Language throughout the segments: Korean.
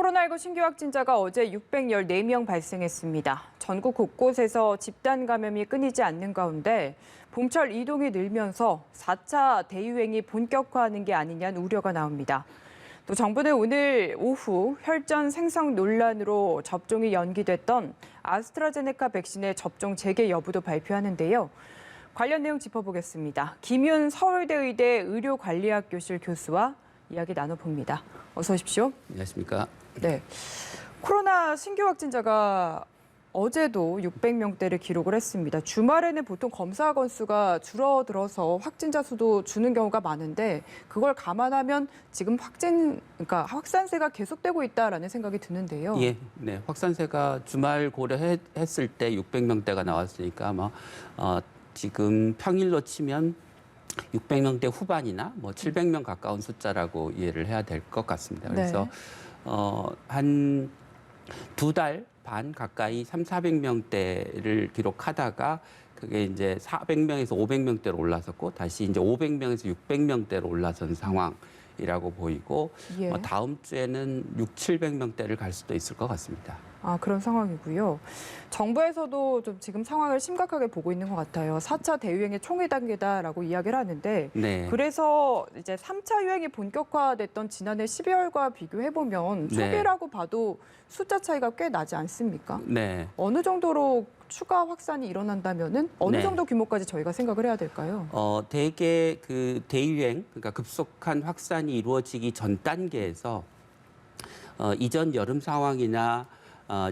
코로나19 신규 확진자가 어제 614명 발생했습니다. 전국 곳곳에서 집단 감염이 끊이지 않는 가운데 봄철 이동이 늘면서 4차 대유행이 본격화하는 게 아니냐는 우려가 나옵니다. 또 정부는 오늘 오후 혈전 생성 논란으로 접종이 연기됐던 아스트라제네카 백신의 접종 재개 여부도 발표하는데요. 관련 내용 짚어보겠습니다. 김윤 서울대 의대 의료관리학교실 교수와 이야기 나눠봅니다. 어서 오십시오. 안녕하십니까. 네, 코로나 신규 확진자가 어제도 600명대를 기록을 했습니다. 주말에는 보통 검사 건수가 줄어들어서 확진자 수도 주는 경우가 많은데 그걸 감안하면 지금 그러니까 확산세가 계속되고 있다라는 생각이 드는데요. 예, 네, 확산세가 주말 고려했을 때 600명대가 나왔으니까 아마 지금 평일로 치면 600명대 후반이나 뭐 700명 가까운 숫자라고 이해를 해야 될 것 같습니다. 그래서 한 2달 반 가까이 300~400명대를 기록하다가 그게 이제 400명에서 500명대로 올라섰고 다시 이제 500명에서 600명대로 올라선 상황이라고 보이고 예. 다음 주에는 600~700명대를 갈 수도 있을 것 같습니다. 아, 그런 상황이고요. 정부에서도 좀 지금 상황을 심각하게 보고 있는 것 같아요. 4차 대유행의 총회 단계다라고 이야기를 하는데 네. 그래서 이제 3차 유행이 본격화됐던 지난해 12월과 비교해보면 초기라고 봐도 숫자 차이가 꽤 나지 않습니까? 네. 어느 정도로 추가 확산이 일어난다면은 어느 정도 규모까지 저희가 생각을 해야 될까요? 대개 그 대유행, 그러니까 급속한 확산이 이루어지기 전 단계에서 이전 여름 상황이나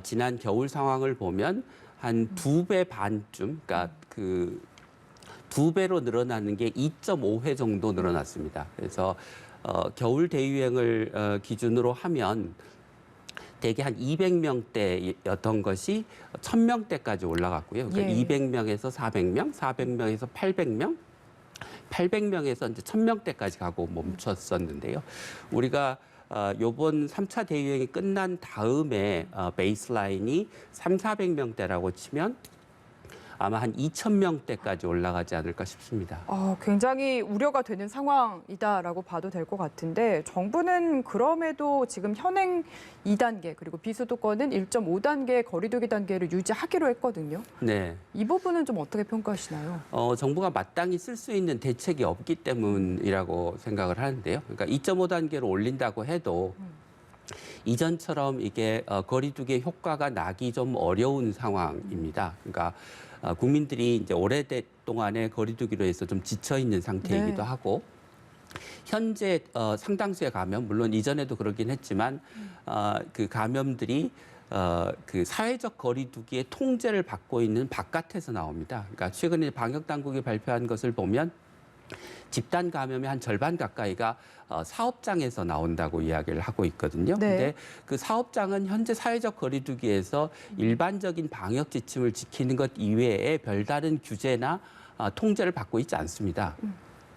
지난 겨울 상황을 보면 한 2배 반쯤, 그러니까 그 2배로 늘어나는 게 2.5회 정도 늘어났습니다. 그래서 겨울 대유행을 기준으로 하면 대개 한 200명대였던 것이 1000명대까지 올라갔고요. 그러니까 예. 200명에서 400명, 400명에서 800명, 800명에서 이제 1000명대까지 가고 멈췄었는데요. 우리가 요번 3차 대유행이 끝난 다음에 베이스라인이 300~400명대라고 치면 아마 한 2000명대까지 올라가지 않을까 싶습니다. 굉장히 우려가 되는 상황이다라고 봐도 될 것 같은데 정부는 그럼에도 지금 현행 2단계 그리고 비수도권은 1.5단계 거리두기 단계를 유지하기로 했거든요. 네. 이 부분은 좀 어떻게 평가하시나요? 정부가 마땅히 쓸 수 있는 대책이 없기 때문이라고 생각을 하는데요. 그러니까 2.5단계로 올린다고 해도 이전처럼 이게 거리두기의 효과가 나기 좀 어려운 상황입니다. 그러니까 국민들이 이제 오래동안의 거리두기로 해서 좀 지쳐 있는 상태이기도 하고 현재 상당수의 감염, 물론 이전에도 그러긴 했지만 그 감염들이 그 사회적 거리두기의 통제를 받고 있는 바깥에서 나옵니다. 그러니까 최근에 방역 당국이 발표한 것을 보면 집단 감염의 한 절반 가까이가 사업장에서 나온다고 이야기를 하고 있거든요. 근데 그 사업장은 현재 사회적 거리두기에서 일반적인 방역 지침을 지키는 것 이외에 별다른 규제나 통제를 받고 있지 않습니다.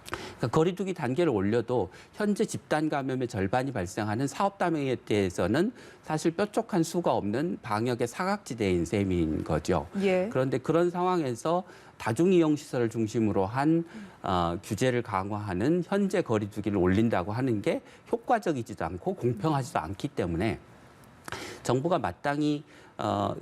그러니까 거리두기 단계를 올려도 현재 집단 감염의 절반이 발생하는 사업장에 대해서는 사실 뾰족한 수가 없는 방역의 사각지대인 셈인 거죠. 예. 그런데 그런 상황에서 다중이용시설을 중심으로 한 규제를 강화하는 현재 거리두기를 올린다고 하는 게 효과적이지도 않고 공평하지도 않기 때문에 정부가 마땅히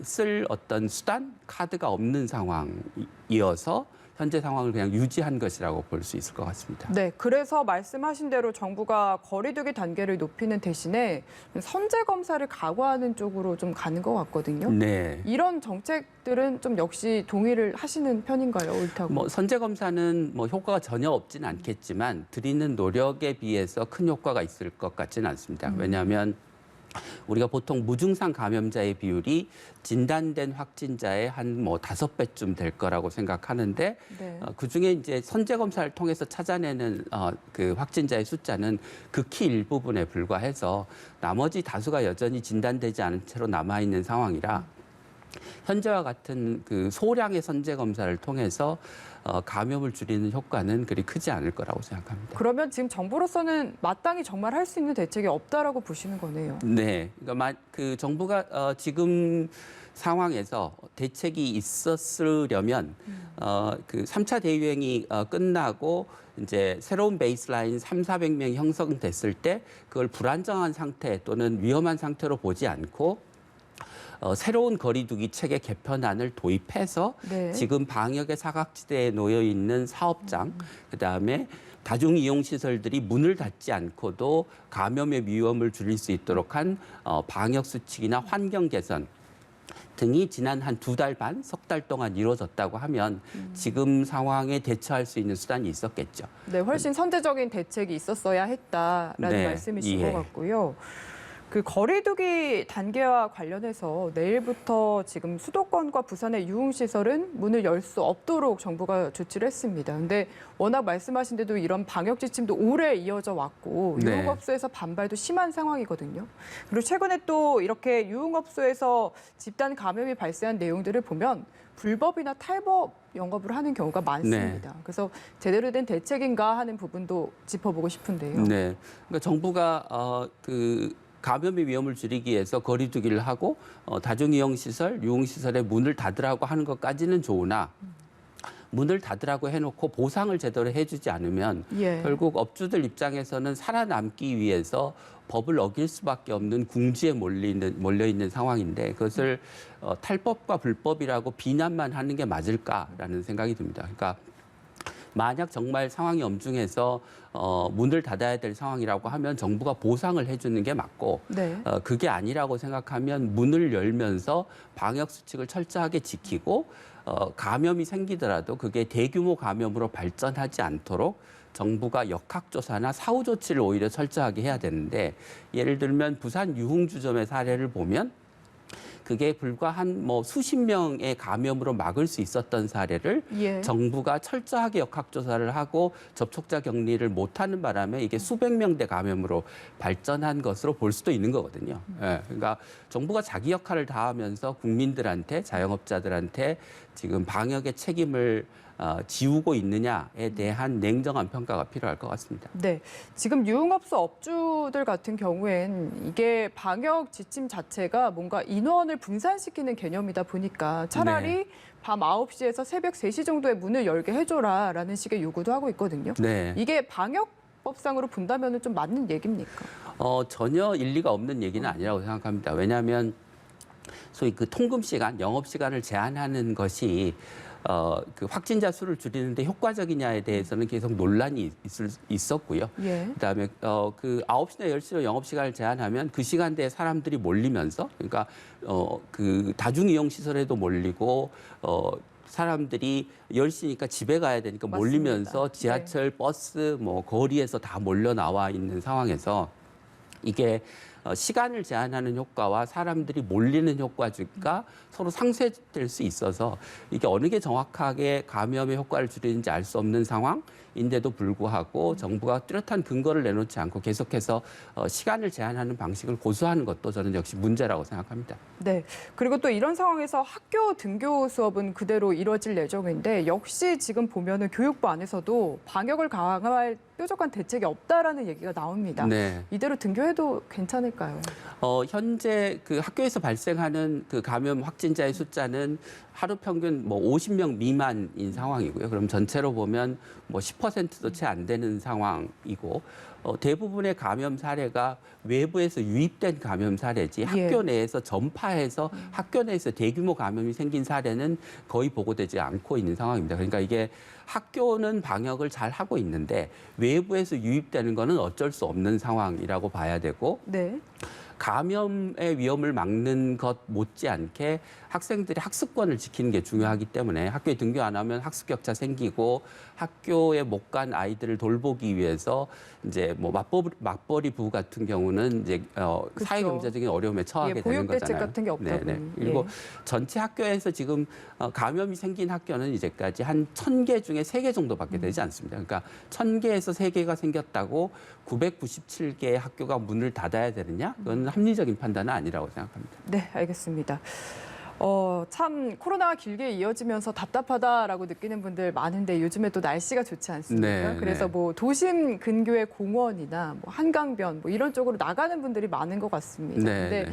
쓸 어떤 수단, 카드가 없는 상황이어서 현재 상황을 그냥 유지한 것이라고 볼 수 있을 것 같습니다. 네, 그래서 말씀하신 대로 정부가 거리두기 단계를 높이는 대신에 선제 검사를 강화하는 쪽으로 좀 가는 것 같거든요. 네. 이런 정책들은 좀 역시 동의를 하시는 편인가요, 옳다고? 선제 검사는 효과가 전혀 없지는 않겠지만 드리는 노력에 비해서 큰 효과가 있을 것 같지는 않습니다. 왜냐하면 우리가 보통 무증상 감염자의 비율이 진단된 확진자의 한 5배쯤 될 거라고 생각하는데 그중에 이제 선제 검사를 통해서 찾아내는 그 확진자의 숫자는 극히 일부분에 불과해서 나머지 다수가 여전히 진단되지 않은 채로 남아 있는 상황이라 현재와 같은 그 소량의 선제 검사를 통해서 감염을 줄이는 효과는 그리 크지 않을 거라고 생각합니다. 그러면 지금 정부로서는 마땅히 정말 할 수 있는 대책이 없다라고 보시는 거네요. 네, 그러니까 그 정부가 지금 상황에서 대책이 있었으려면 그 3차 대유행이 끝나고 이제 새로운 베이스라인 3,400명이 형성됐을 때 그걸 불안정한 상태 또는 위험한 상태로 보지 않고 새로운 거리두기 체계 개편안을 도입해서 네. 지금 방역의 사각지대에 놓여 있는 사업장, 그다음에 다중이용시설들이 문을 닫지 않고도 감염의 위험을 줄일 수 있도록 한 방역 수칙이나 환경 개선 등이 지난 한 2달 반, 3달 동안 이루어졌다고 하면 지금 상황에 대처할 수 있는 수단이 있었겠죠. 네, 훨씬 선제적인 대책이 있었어야 했다라는 네, 말씀이신 예. 것 같고요. 그 거리두기 단계와 관련해서 내일부터 지금 수도권과 부산의 유흥시설은 문을 열 수 없도록 정부가 조치를 했습니다. 근데 워낙 말씀하신 대로 이런 방역 지침도 오래 이어져 왔고 네. 유흥업소에서 반발도 심한 상황이거든요. 그리고 최근에 또 이렇게 유흥업소에서 집단 감염이 발생한 내용들을 보면 불법이나 탈법 영업을 하는 경우가 많습니다. 그래서 제대로 된 대책인가 하는 부분도 짚어보고 싶은데요. 네, 그러니까 정부가 감염의 위험을 줄이기 위해서 거리두기를 하고 다중이용시설, 유흥시설의 문을 닫으라고 하는 것까지는 좋으나 문을 닫으라고 해놓고 보상을 제대로 해주지 않으면 예. 결국 업주들 입장에서는 살아남기 위해서 법을 어길 수밖에 없는 궁지에 몰려 있는 상황인데 그것을 탈법과 불법이라고 비난만 하는 게 맞을까라는 생각이 듭니다. 그러니까 만약 정말 상황이 엄중해서 문을 닫아야 될 상황이라고 하면 정부가 보상을 해주는 게 맞고 네. 그게 아니라고 생각하면 문을 열면서 방역 수칙을 철저하게 지키고 감염이 생기더라도 그게 대규모 감염으로 발전하지 않도록 정부가 역학조사나 사후 조치를 오히려 철저하게 해야 되는데 예를 들면 부산 유흥주점의 사례를 보면 그게 불과 한 수십 명의 감염으로 막을 수 있었던 사례를 예. 정부가 철저하게 역학조사를 하고 접촉자 격리를 못하는 바람에 이게 수백 명대 감염으로 발전한 것으로 볼 수도 있는 거거든요. 예, 그러니까 정부가 자기 역할을 다하면서 국민들한테 자영업자들한테 지금 방역의 책임을 지우고 있느냐에 대한 냉정한 평가가 필요할 것 같습니다. 네, 지금 유흥업소 업주들 같은 경우엔 이게 방역 지침 자체가 뭔가 인원을 분산시키는 개념이다 보니까 차라리 네. 밤 9시에서 새벽 3시 정도에 문을 열게 해줘라라는 식의 요구도 하고 있거든요. 네. 이게 방역법상으로 본다면 좀 맞는 얘기입니까? 전혀 일리가 없는 얘기는 아니라고 생각합니다. 왜냐하면 소위 그 통금 시간, 영업 시간을 제한하는 것이 그 확진자 수를 줄이는데 효과적이냐에 대해서는 계속 논란이 있었고요. 예. 그다음에 그 9시나 10시로 영업 시간을 제한하면 그 시간대에 사람들이 몰리면서 그러니까 그 다중 이용 시설에도 몰리고 사람들이 10시니까 집에 가야 되니까 맞습니다. 몰리면서 네. 지하철, 버스, 거리에서 다 몰려 나와 있는 상황에서 이게 시간을 제한하는 효과와 사람들이 몰리는 효과가 서로 상쇄될 수 있어서 이게 어느 게 정확하게 감염의 효과를 줄이는지 알 수 없는 상황인데도 불구하고 정부가 뚜렷한 근거를 내놓지 않고 계속해서 시간을 제한하는 방식을 고수하는 것도 저는 역시 문제라고 생각합니다. 네. 그리고 또 이런 상황에서 학교 등교 수업은 그대로 이뤄질 예정인데 역시 지금 보면은 교육부 안에서도 방역을 강화할 뾰족한 대책이 없다라는 얘기가 나옵니다. 네. 이대로 등교해도 괜찮을까요? 현재 그 학교에서 발생하는 그 감염 확진자의 숫자는 하루 평균 50명 미만인 상황이고요. 그럼 전체로 보면 10%도 채 안 되는 상황이고 대부분의 감염 사례가 외부에서 유입된 감염 사례지 학교 내에서 전파해서 학교 내에서 대규모 감염이 생긴 사례는 거의 보고되지 않고 있는 상황입니다. 그러니까 이게 학교는 방역을 잘 하고 있는데 외부에서 유입되는 거는 어쩔 수 없는 상황이라고 봐야 되고 네. 감염의 위험을 막는 것 못지않게 학생들이 학습권을 지키는 게 중요하기 때문에 학교에 등교 안 하면 학습 격차 생기고 학교에 못 간 아이들을 돌보기 위해서 이제 맞벌이 부부 같은 경우는 이제 사회 경제적인 어려움에 처하게 되는 보육 대책 거잖아요. 같은 게 없다고요. 네네. 그리고 전체 학교에서 지금 감염이 생긴 학교는 이제까지 한 1,000개 중에 3개 정도밖에 되지 않습니다. 그러니까 1,000개에서 3개가 생겼다고 997개의 학교가 문을 닫아야 되느냐? 그건 합리적인 판단은 아니라고 생각합니다. 네, 알겠습니다. 참 코로나가 길게 이어지면서 답답하다라고 느끼는 분들 많은데 요즘에 또 날씨가 좋지 않습니까? 네, 그래서 네. 도심 근교의 공원이나 한강변 이런 쪽으로 나가는 분들이 많은 것 같습니다. 네, 근데 네.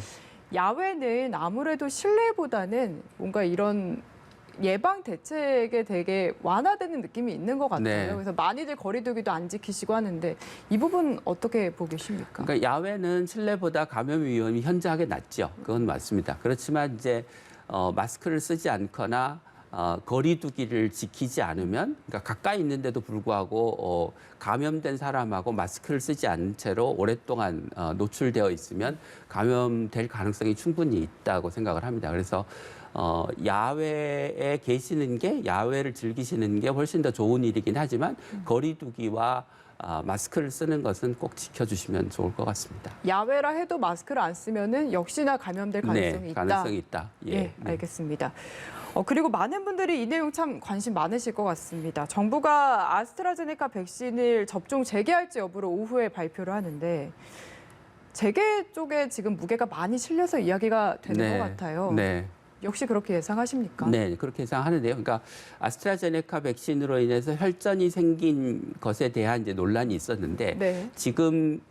야외는 아무래도 실내보다는 뭔가 이런 예방 대책에 되게 완화되는 느낌이 있는 것 같아요. 네. 그래서 많이들 거리두기도 안 지키시고 하는데 이 부분 어떻게 보고 계십니까? 그러니까 야외는 실내보다 감염 위험이 현저하게 낮죠. 그건 맞습니다. 그렇지만 이제 마스크를 쓰지 않거나 거리두기를 지키지 않으면, 그러니까 가까이 있는데도 불구하고 감염된 사람하고 마스크를 쓰지 않은 채로 오랫동안 노출되어 있으면 감염될 가능성이 충분히 있다고 생각을 합니다. 그래서 야외에 계시는 게, 야외를 즐기시는 게 훨씬 더 좋은 일이긴 하지만 거리두기와 마스크를 쓰는 것은 꼭 지켜주시면 좋을 것 같습니다. 야외라 해도 마스크를 안 쓰면은 역시나 감염될 가능성이 네, 있다. 가능성이 있다. 예, 예, 알겠습니다. 그리고 많은 분들이 이 내용 참 관심 많으실 것 같습니다. 정부가 아스트라제네카 백신을 접종 재개할지 여부를 오후에 발표를 하는데 재개 쪽에 지금 무게가 많이 실려서 이야기가 되는 것 같아요. 네. 역시 그렇게 예상하십니까? 네, 그렇게 예상하는데요. 그러니까 아스트라제네카 백신으로 인해서 혈전이 생긴 것에 대한 이제 논란이 있었는데 네. 지금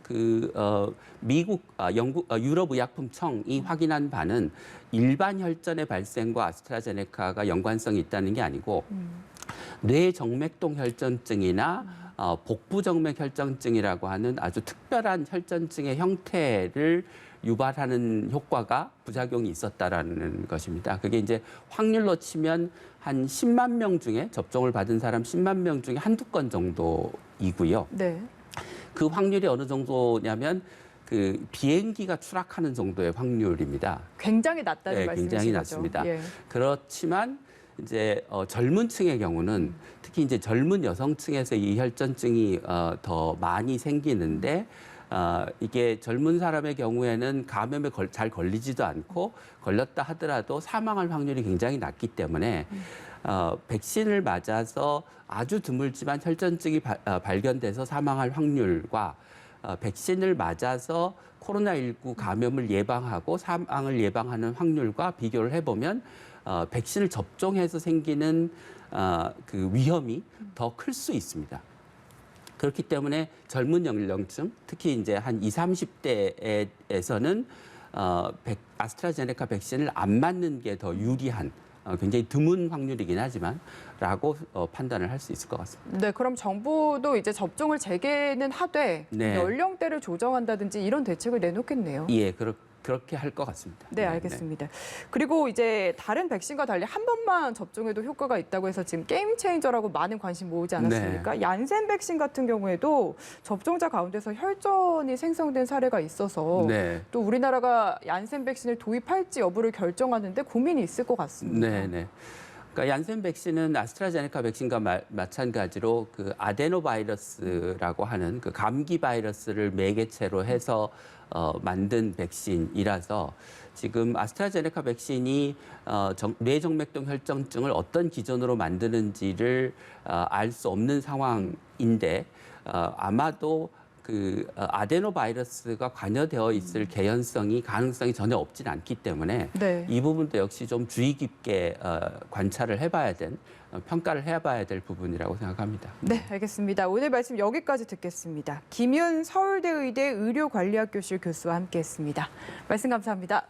미국, 영국, 유럽의약품청이 확인한 바는 일반 혈전의 발생과 아스트라제네카가 연관성이 있다는 게 아니고 뇌정맥동 혈전증이나 복부정맥 혈전증이라고 하는 아주 특별한 혈전증의 형태를 유발하는 효과가 부작용이 있었다라는 것입니다. 그게 이제 확률로 치면 한 10만 명 중에 접종을 받은 사람 10만 명 중에 한두 건 정도이고요. 네. 그 확률이 어느 정도냐면 그 비행기가 추락하는 정도의 확률입니다. 굉장히 낮다는 네, 말씀이시죠? 굉장히 낮습니다. 예. 그렇지만 이제 젊은 층의 경우는 특히 이제 젊은 여성층에서 이 혈전증이 더 많이 생기는데 이게 젊은 사람의 경우에는 감염에 잘 걸리지도 않고 걸렸다 하더라도 사망할 확률이 굉장히 낮기 때문에 백신을 맞아서 아주 드물지만 혈전증이 발견돼서 사망할 확률과 백신을 맞아서 코로나19 감염을 예방하고 사망을 예방하는 확률과 비교를 해보면 백신을 접종해서 생기는 그 위험이 더 클 수 있습니다. 그렇기 때문에 젊은 연령층, 특히 이제 한 20, 30대에서는 아스트라제네카 백신을 안 맞는 게 더 유리한 굉장히 드문 확률이긴 하지만 라고 판단을 할 수 있을 것 같습니다. 네, 그럼 정부도 이제 접종을 재개는 하되 네. 연령대를 조정한다든지 이런 대책을 내놓겠네요. 예, 그렇게 할 것 같습니다. 네, 알겠습니다. 그리고 이제 다른 백신과 달리 한 번만 접종해도 효과가 있다고 해서 지금 게임 체인저라고 많은 관심 모으지 않았습니까? 네. 얀센 백신 같은 경우에도 접종자 가운데서 혈전이 생성된 사례가 있어서 네. 또 우리나라가 얀센 백신을 도입할지 여부를 결정하는데 고민이 있을 것 같습니다. 네, 네. 그러니까 얀센 백신은 아스트라제네카 백신과 마찬가지로 그 아데노바이러스라고 하는 그 감기 바이러스를 매개체로 해서 만든 백신이라서 지금 아스트라제네카 백신이 뇌정맥동 혈전증을 어떤 기전으로 만드는지를 알 수 없는 상황인데 아마도 그 아데노바이러스가 관여되어 있을 개연성이 가능성이 전혀 없진 않기 때문에 네. 이 부분도 역시 좀 주의 깊게 관찰을 해봐야 평가를 해봐야 될 부분이라고 생각합니다. 네, 알겠습니다. 오늘 말씀 여기까지 듣겠습니다. 김윤 서울대 의대 의료관리학교실 교수와 함께했습니다. 말씀 감사합니다.